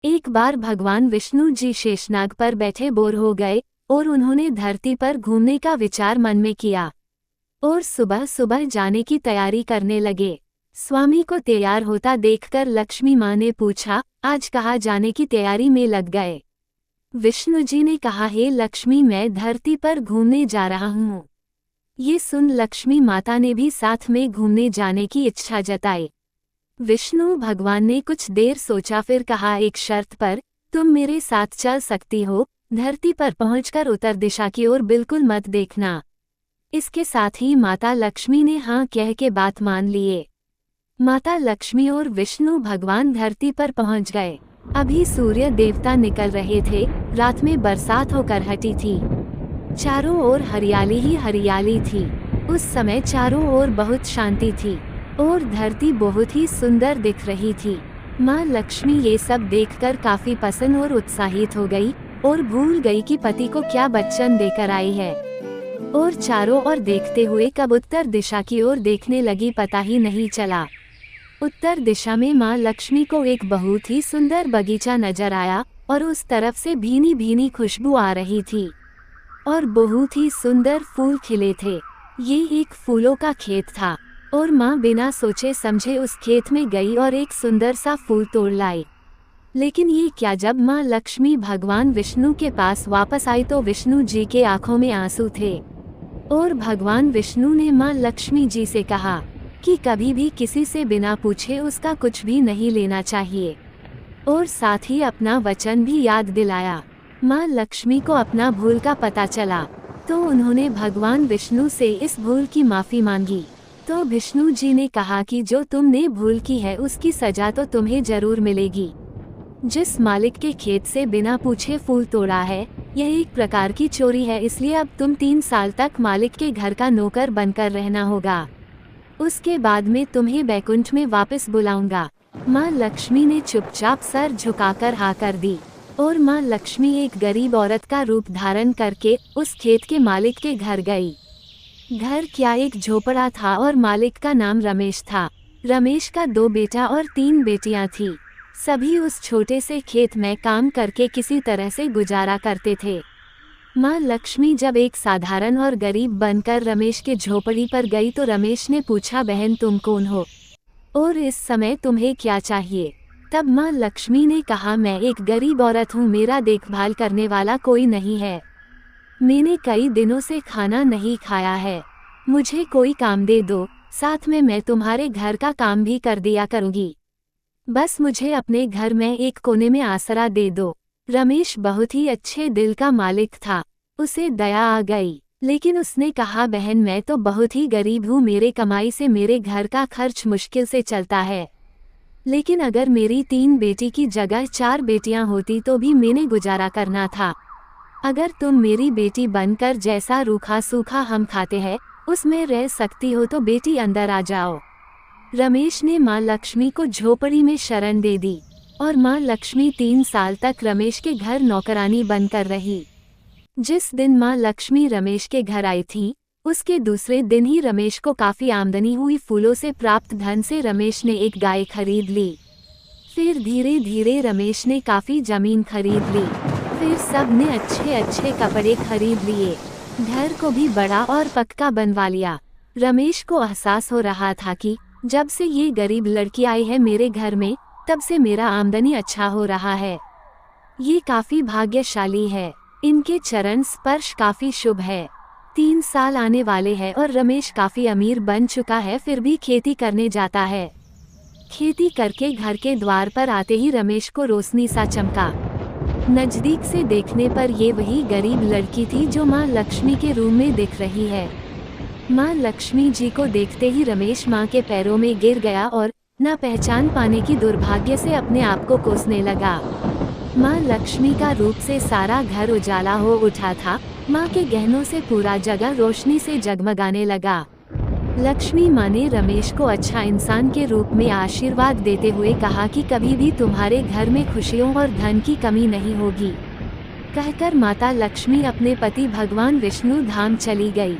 एक बार भगवान विष्णु जी शेषनाग पर बैठे बोर हो गए और उन्होंने धरती पर घूमने का विचार मन में किया और सुबह सुबह जाने की तैयारी करने लगे। स्वामी को तैयार होता देखकर लक्ष्मी माँ ने पूछा, आज कहाँ जाने की तैयारी में लग गए? विष्णु जी ने कहा, हे लक्ष्मी, मैं धरती पर घूमने जा रहा हूँ। ये सुन लक्ष्मी माता ने भी साथ में घूमने जाने की इच्छा जताई। विष्णु भगवान ने कुछ देर सोचा, फिर कहा, एक शर्त पर, तुम मेरे साथ चल सकती हो। धरती पर पहुंचकर उत्तर दिशा की ओर बिल्कुल मत देखना। इसके साथ ही माता लक्ष्मी ने हाँ कह के बात मान लिए। माता लक्ष्मी और विष्णु भगवान धरती पर पहुंच गए। अभी सूर्य देवता निकल रहे थे। रात में बरसात होकर हटी थी। चारों ओर हरियाली ही हरियाली थी। उस समय चारों ओर बहुत शांति थी और धरती बहुत ही सुंदर दिख रही थी। माँ लक्ष्मी ये सब देखकर काफी प्रसन्न और उत्साहित हो गई और भूल गई कि पति को क्या वचन देकर आई है और चारों ओर देखते हुए कब उत्तर दिशा की ओर देखने लगी पता ही नहीं चला। उत्तर दिशा में माँ लक्ष्मी को एक बहुत ही सुंदर बगीचा नजर आया और उस तरफ से भीनी भीनी खुशबू आ रही थी और बहुत ही सुंदर फूल खिले थे। ये एक फूलों का खेत था और माँ बिना सोचे समझे उस खेत में गई और एक सुंदर सा फूल तोड़ लाई। लेकिन ये क्या, जब माँ लक्ष्मी भगवान विष्णु के पास वापस आई तो विष्णु जी के आंखों में आंसू थे और भगवान विष्णु ने माँ लक्ष्मी जी से कहा कि कभी भी किसी से बिना पूछे उसका कुछ भी नहीं लेना चाहिए और साथ ही अपना वचन भी याद दिलाया। माँ लक्ष्मी को अपना भूल का पता चला तो उन्होंने भगवान विष्णु से इस भूल की माफी मांगी। तो विष्णु जी ने कहा कि जो तुमने भूल की है उसकी सजा तो तुम्हें जरूर मिलेगी। जिस मालिक के खेत से बिना पूछे फूल तोड़ा है यह एक प्रकार की चोरी है, इसलिए अब तुम 3 साल तक मालिक के घर का नौकर बनकर रहना होगा। उसके बाद में तुम्हें बैकुंठ में वापस बुलाऊंगा। माँ लक्ष्मी ने चुपचाप सर झुकाकर हाँ कर दी और माँ लक्ष्मी एक गरीब औरत का रूप धारण करके उस खेत के मालिक के घर गई। घर क्या, एक झोपड़ा था और मालिक का नाम रमेश था। रमेश का 2 बेटा और 3 बेटियां थी। सभी उस छोटे से खेत में काम करके किसी तरह से गुजारा करते थे। माँ लक्ष्मी जब एक साधारण और गरीब बनकर रमेश के झोपड़ी पर गई तो रमेश ने पूछा, बहन तुम कौन हो और इस समय तुम्हें क्या चाहिए? तब माँ लक्ष्मी ने कहा, मैं एक गरीब औरत हूँ, मेरा देखभाल करने वाला कोई नहीं है। मैंने कई दिनों से खाना नहीं खाया है, मुझे कोई काम दे दो, साथ में मैं तुम्हारे घर का काम भी कर दिया करूँगी। बस मुझे अपने घर में एक कोने में आसरा दे दो। रमेश बहुत ही अच्छे दिल का मालिक था, उसे दया आ गई, लेकिन उसने कहा, बहन मैं तो बहुत ही गरीब हूँ, मेरे कमाई से मेरे घर का खर्च मुश्किल से चलता है। लेकिन अगर मेरी 3 बेटी की जगह 4 बेटियाँ होती तो भी मैंने गुजारा करना था। अगर तुम मेरी बेटी बनकर जैसा रूखा सूखा हम खाते हैं उसमें रह सकती हो तो बेटी अंदर आ जाओ। रमेश ने माँ लक्ष्मी को झोपड़ी में शरण दे दी और माँ लक्ष्मी 3 साल तक रमेश के घर नौकरानी बनकर रही। जिस दिन माँ लक्ष्मी रमेश के घर आई थी उसके दूसरे दिन ही रमेश को काफी आमदनी हुई। फूलों से प्राप्त धन से रमेश ने एक गाय खरीद ली। फिर धीरे धीरे रमेश ने काफी जमीन खरीद ली। फिर सब ने अच्छे अच्छे कपड़े खरीद लिए, घर को भी बड़ा और पक्का बनवा लिया। रमेश को एहसास हो रहा था कि जब से ये गरीब लड़की आई है मेरे घर में तब से मेरा आमदनी अच्छा हो रहा है। ये काफी भाग्यशाली है, इनके चरण स्पर्श काफी शुभ है। 3 साल आने वाले हैं और रमेश काफी अमीर बन चुका है, फिर भी खेती करने जाता है। खेती करके घर के द्वार पर आते ही रमेश को रोशनी सा चमका। नजदीक से देखने पर ये वही गरीब लड़की थी जो माँ लक्ष्मी के रूम में दिख रही है। माँ लक्ष्मी जी को देखते ही रमेश माँ के पैरों में गिर गया और न पहचान पाने की दुर्भाग्य से अपने आप को कोसने लगा। माँ लक्ष्मी का रूप से सारा घर उजाला हो उठा था। माँ के गहनों से पूरा जगह रोशनी से जगमगाने लगा। लक्ष्मी माँ ने रमेश को अच्छा इंसान के रूप में आशीर्वाद देते हुए कहा कि कभी भी तुम्हारे घर में खुशियों और धन की कमी नहीं होगी। कहकर माता लक्ष्मी अपने पति भगवान विष्णु धाम चली गई।